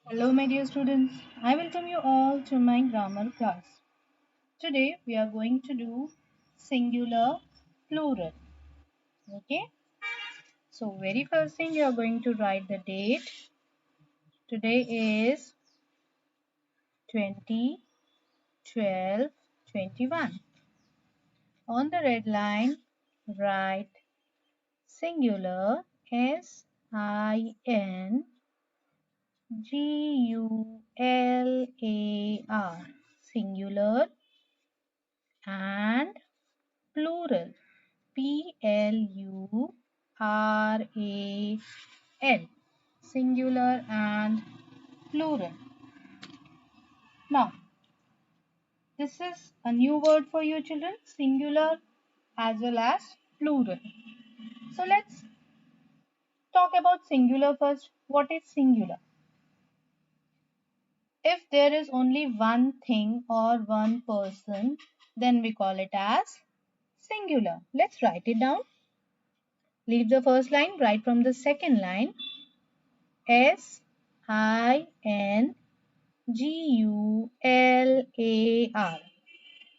Hello, my dear students. I welcome you all to my grammar class. Today we are going to do singular plural. Okay. So, very first thing you are going to write the date. Today is 20 12 21. On the red line, write singular SINGULAR, singular, and plural, PLURAL, singular and plural. Now, this is a new word for you children, singular as well as plural. So let's talk about singular first. What is singular? If there is only one thing or one person, then we call it as singular. Let's write it down. Leave the first line, write from the second line. SINGULAR,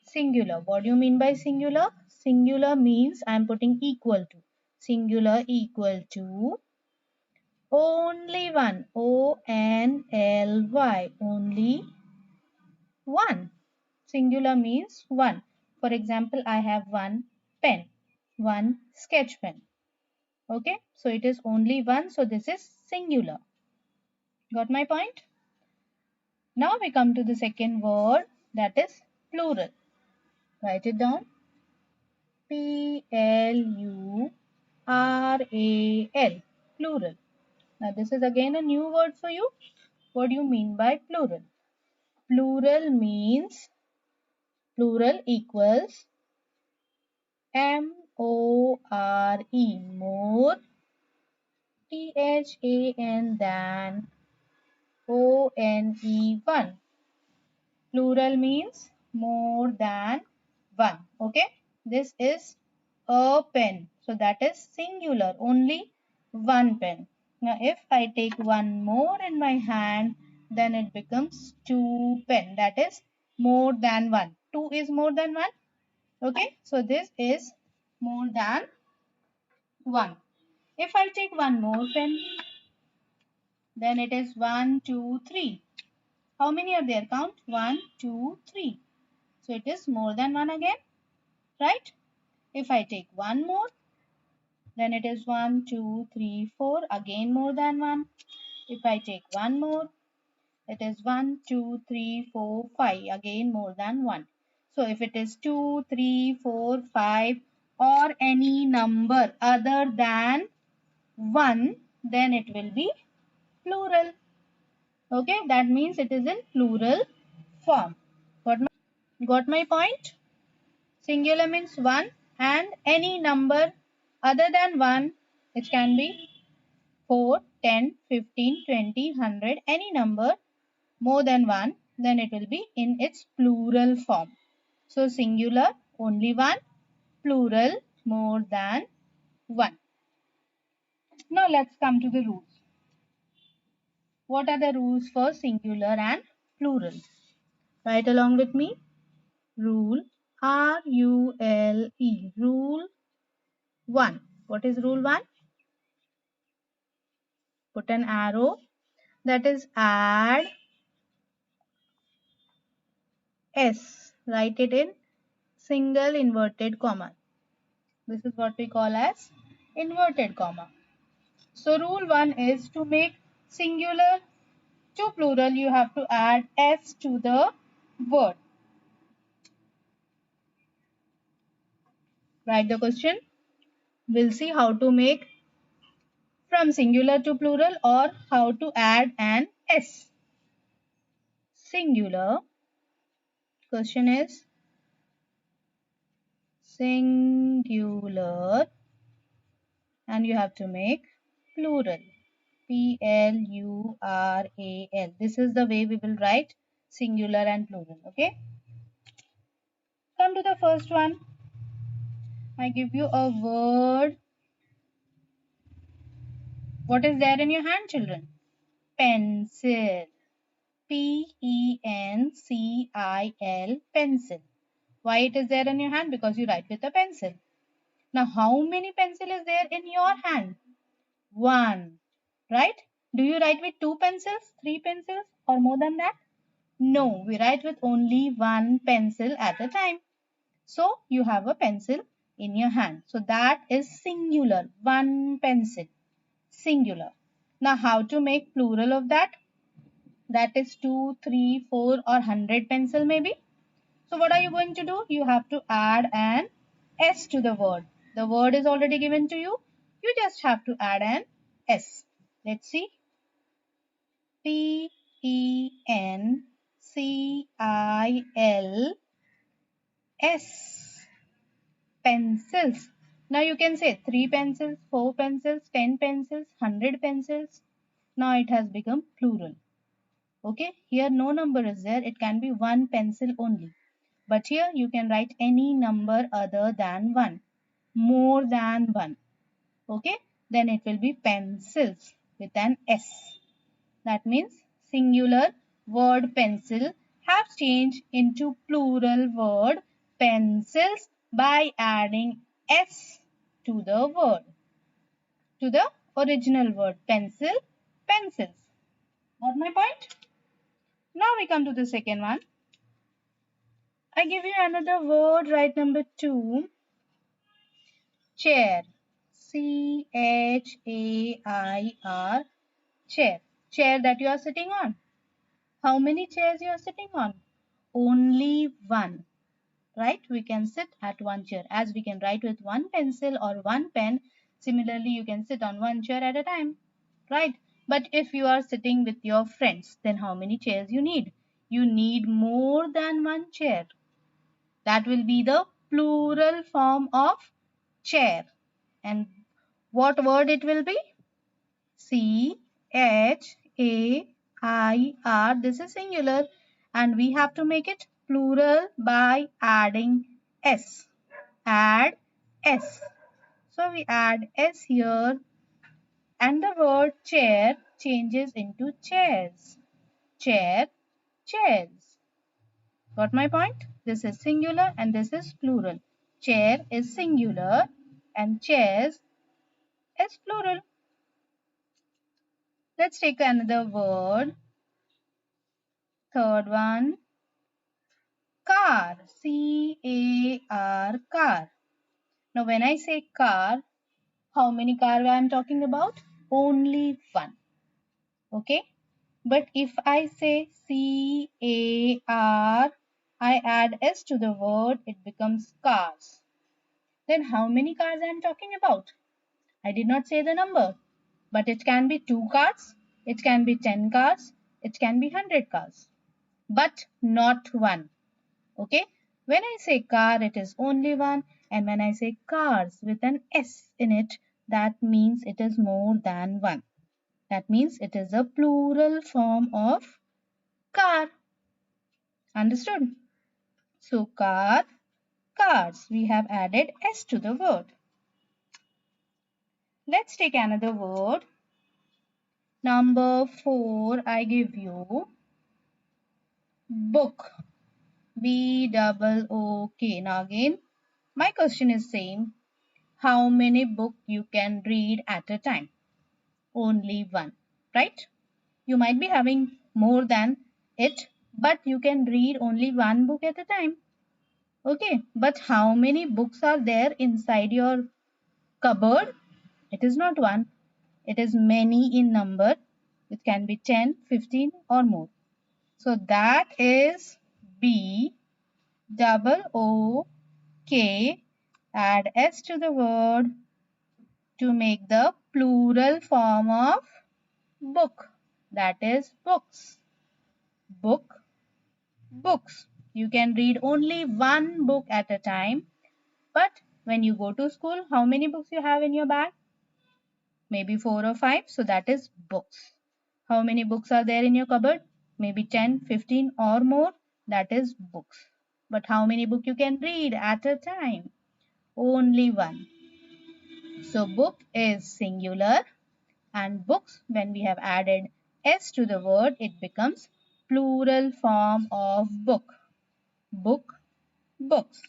singular. What do you mean by singular? Singular means I am putting equal to. Singular equal to only one. ONLY, only one. Singular means one. For example, I have one pen, one sketch pen. Okay, so it is only one, so this is singular. Got my point? Now we come to the second word, that is plural. Write it down. PLURAL, plural. Now this is again a new word for you. What do you mean by plural? Plural means plural equals MORE, more, THAN, than, ONE, one. Plural means more than one. Okay, this is a pen, so that is singular, only one pen. Now if I take one more in my hand, then it becomes two pen, that is more than one. Two is more than one. Okay, so this is more than one. If I take one more pen, then it is one, two, three. How many are there? Count. One, two, three. So it is more than one again, right? If I take one more, then it is one, two, three, four, again more than one. If I take one more, it is one, two, three, four, five, again more than one. So if it is 2, 3, 4, 5, or any number other than 1, then it will be plural. Okay, that means it is in plural form. Got my point? Singular means one, and any number other than one, it can be 4, 10, 15, 20, 100, any number more than one, then it will be in its plural form. So singular only one, plural more than one. Now let's come to the rules. What are the rules for singular and plural? Write along with me. Rule, RULE, rule 1. What is rule 1? Put an arrow, that is add S. Write it in single inverted comma. This is what we call as inverted comma. So rule 1 is to make singular to plural, you have to add S to the word. Write the question. We'll see how to make from singular to plural or how to add an S. Singular. Question is singular, and you have to make plural. PLURAL. This is the way we will write singular and plural. Okay. Come to the first one. I give you a word. What is there in your hand, children? Pencil. P-E-N-C-I-L, pencil. Why it is there in your hand? Because you write with a pencil. Now, how many pencil is there in your hand? One, right? Do you write with two pencils, three pencils, or more than that? No, we write with only one pencil at a time. So, you have a pencil in your hand. So, that is singular, one pencil, singular. Now, how to make plural of that? That is 2, 3, 4 or 100 pencil maybe. So what are you going to do? You have to add an S to the word. The word is already given to you. You just have to add an S. Let's see. P-E-N-C-I-L, S. Pencils. Now you can say 3 pencils, 4 pencils, 10 pencils, 100 pencils. Now it has become plural. Okay, here no number is there. It can be one pencil only. But here you can write any number other than 1, more than 1. Okay, then it will be pencils with an S. That means singular word pencil have changed into plural word pencils by adding S to the word, to the original word pencil, pencils. Got my point? Now we come to the second one. I give you another word, right, number 2. Chair. C-H-A-I-R. Chair. Chair that you are sitting on. How many chairs you are sitting on? Only one. Right? We can sit at one chair. As we can write with one pencil or one pen, similarly you can sit on one chair at a time. Right? But if you are sitting with your friends, then how many chairs you need? You need more than one chair. That will be the plural form of chair. And what word it will be? C-H-A-I-R. This is singular and we have to make it plural by adding S. Add S. So we add S here and the word chair changes into chairs. Chair, chairs. Got my point? This is singular and this is plural. Chair is singular and chairs is plural. Let's take another word. Third one. Car. C-A-R. Car. Now when I say car, how many car I am talking about? Only one. Okay. But if I say C-A-R, I add S to the word, it becomes cars. Then how many cars I am talking about? I did not say the number. But it can be 2 cars, it can be 10 cars, it can be 100 cars. But not one. Okay. When I say car, it is only one. And when I say cars with an S in it, that means it is more than one. That means it is a plural form of car. Understood? So car, cars. We have added S to the word. Let's take another word. Number 4, I give you book. B-O-O-K. Now again, my question is same. How many books you can read at a time? Only one, right? You might be having more than it, but you can read only one book at a time. Okay, but how many books are there inside your cupboard? It is not one. It is many in number. It can be 10, 15 or more. So that is B-O-O-K. Add S to the word to make the plural form of book. That is books. Book, books. You can read only one book at a time. But when you go to school, how many books you have in your bag? Maybe 4 or 5. So that is books. How many books are there in your cupboard? Maybe 10, 15 or more. That is books. But how many books you can read at a time? Only one. So book is singular and books, when we have added S to the word, it becomes Plural form of book. Book, books.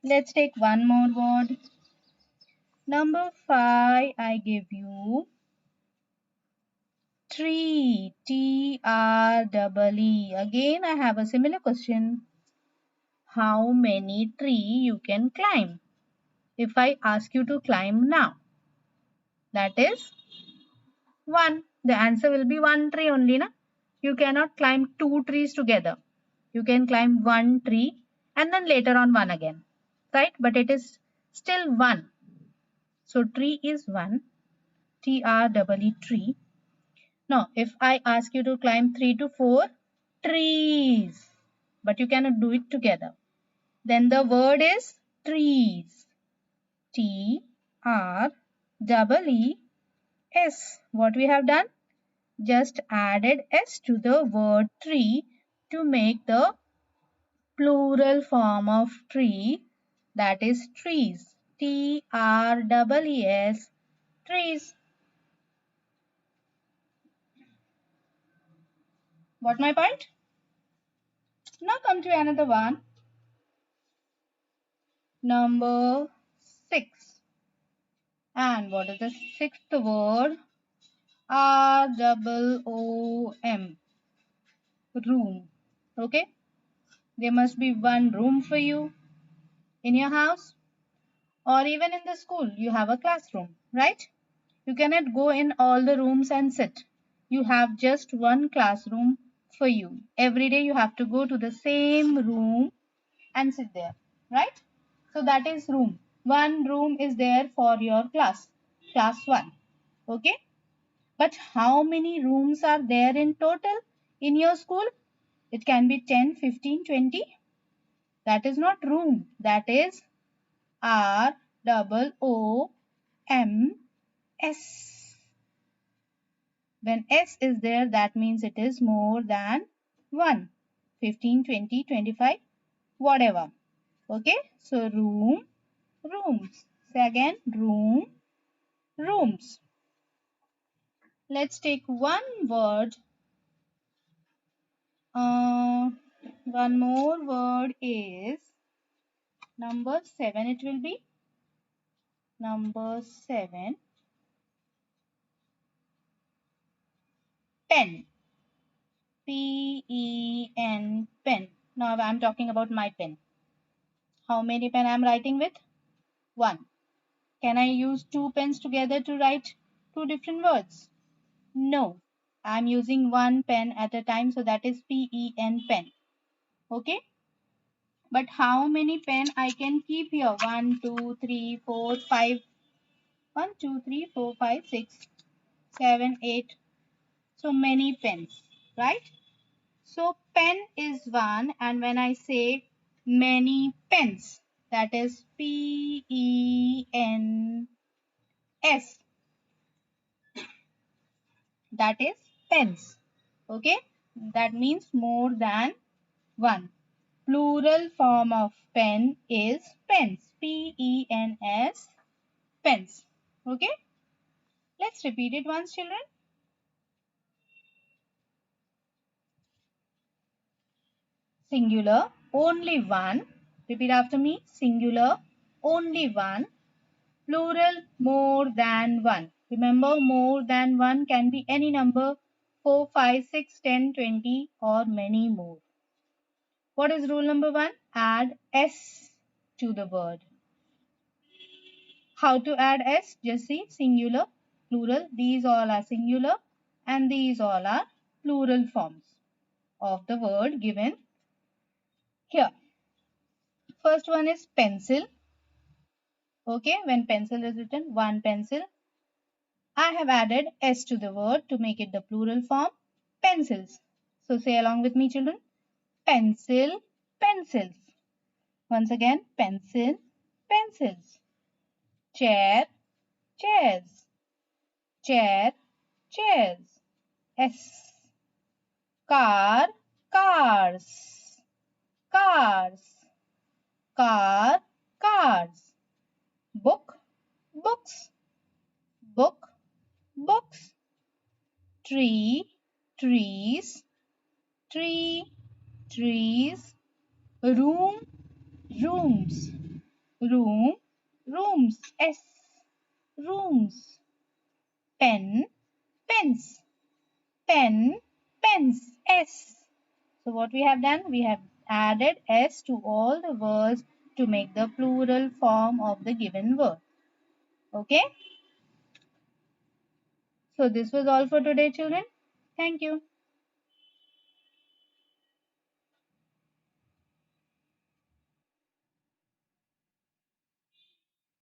Let's take one more word. Number 5, I give you tree. T-R-E-E. Again, I have a similar question. How many tree you can climb? If I ask you to climb now, that is 1. The answer will be 1 tree only, na? You cannot climb 2 trees together. You can climb 1 tree and then later on 1 again, right? But it is still 1. So tree is 1. T-R-E-E, tree. Now, if I ask you to climb 3 to 4 trees, but you cannot do it together, then the word is trees. T-R-E-E-S. What we have done? Just added S to the word tree to make the plural form of tree, that is trees. T-R-E-E-S, trees. What my point? Now come to another one. Number 6. And what is the sixth word? R-O-O-M. Room. Okay. There must be one room for you in your house, or even in the school. You have a classroom, right? You cannot go in all the rooms and sit. You have just one classroom for you. Every day you have to go to the same room and sit there, right? So that is room. One room is there for your class, class 1. Okay. But how many rooms are there in total in your school? It can be 10, 15, 20. That is not room. That is R-O-O-M-S. When S is there, that means it is more than 1. 15, 20, 25, whatever. Okay. So room, rooms. Say again, room, rooms. Let's take one word. One more word is number 7. It will be number 7. Pen. P-E-N, pen. Now I'm talking about my pen. How many pen I'm writing with? 1. Can I use 2 pens together to write 2 different words? No. I'm using 1 pen at a time, so that is P-E-N, pen. Okay. But how many pen I can keep here? 1, 2, 3, 4, 5. 1, 2, 3, 4, 5, 6, 7, 8. So many pens, right? So pen is 1, and when I say many pens, that is P-E-N-S. That is pens. Okay? That means more than 1. Plural form of pen is pens. P-E-N-S, pens. Okay? Let's repeat it once, children. Singular, only one. Repeat after me. Singular, only one. Plural, more than one. Remember, more than one can be any number, 4, 5, 6, 10, 20, or many more. What is rule number 1? Add S to the word. How to add S? Just see, singular, plural. These all are singular and these all are plural forms of the word given here. First one is pencil. Okay, when pencil is written, 1 pencil. I have added S to the word to make it the plural form, pencils. So say along with me, children. Pencil, pencils. Once again, pencil, pencils. Chair, chairs. Chair, chairs. S. Car, cars. Cars. Car, cars. Book, books. Book, books. Tree, trees. Tree, trees. Room, rooms. Room, rooms. S, rooms. Pen, pens. Pen, pens. S. So what we have done? We have added S to all the words to make the plural form of the given word. Okay? So this was all for today, children. Thank you.